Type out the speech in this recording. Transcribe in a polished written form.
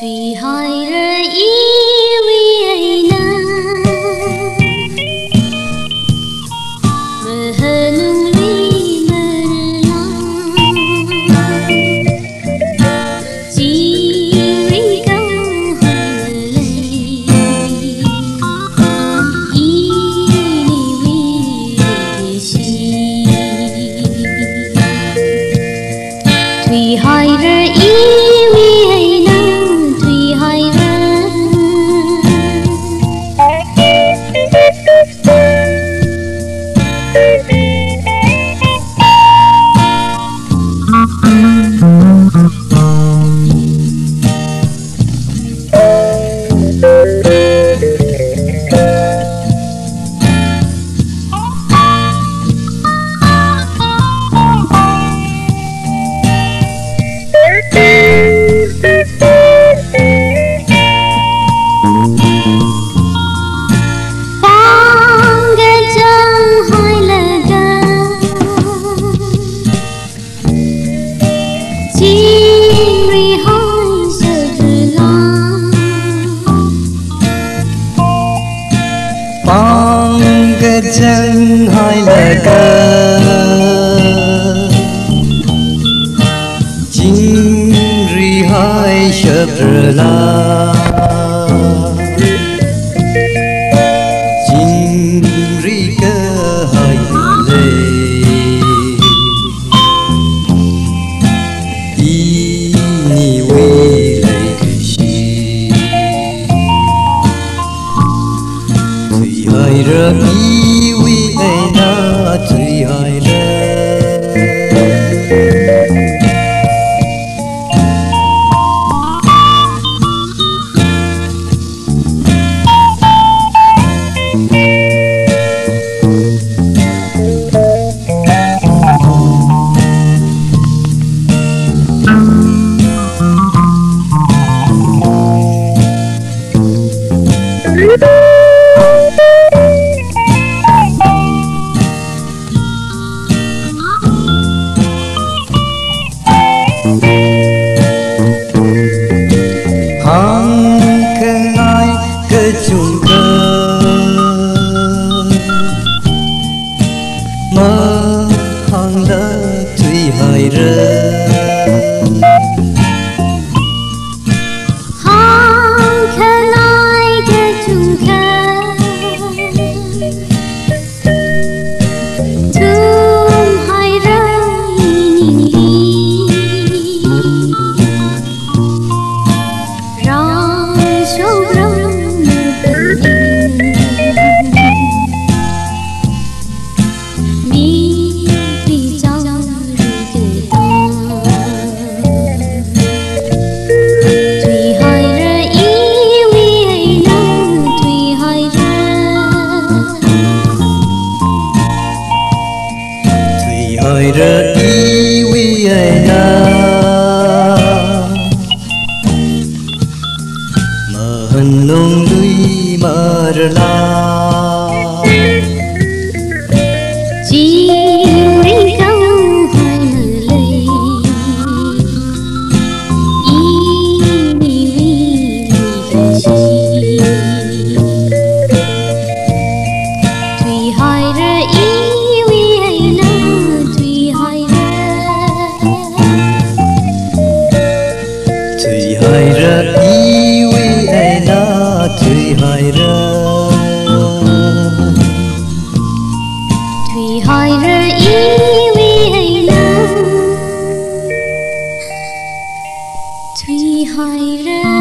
Thủy hỏi rơi ý vì ấy na mơ hơ nung ly mơ lòng chỉ vì câu hỏi lời ý vì chi Thủy hỏi rơi ý vì ấy na Thủy hỏi Chân hai lời ca chính ri hai chợt la chính ri cơ hai lệ ý ni quy lệ kỳ thủy hai rơ ý Thủy hỏi chung cơ mơ hang lỡ thủy hải rơi hang khơi lại cái chung cơ thum hải rơi rong sâu rong hỏi rơ ý quy ai na mà hân nông núi mà rơ la chỉ vì câu hỏi lời ý vì chi Thủy hỏi rơ ý vì ấy na Thủy hỏi rơ ý quy ai na thủy hỏi rơ Thủy hỏi rơ ý vì ấy na Thủy hỏi rơ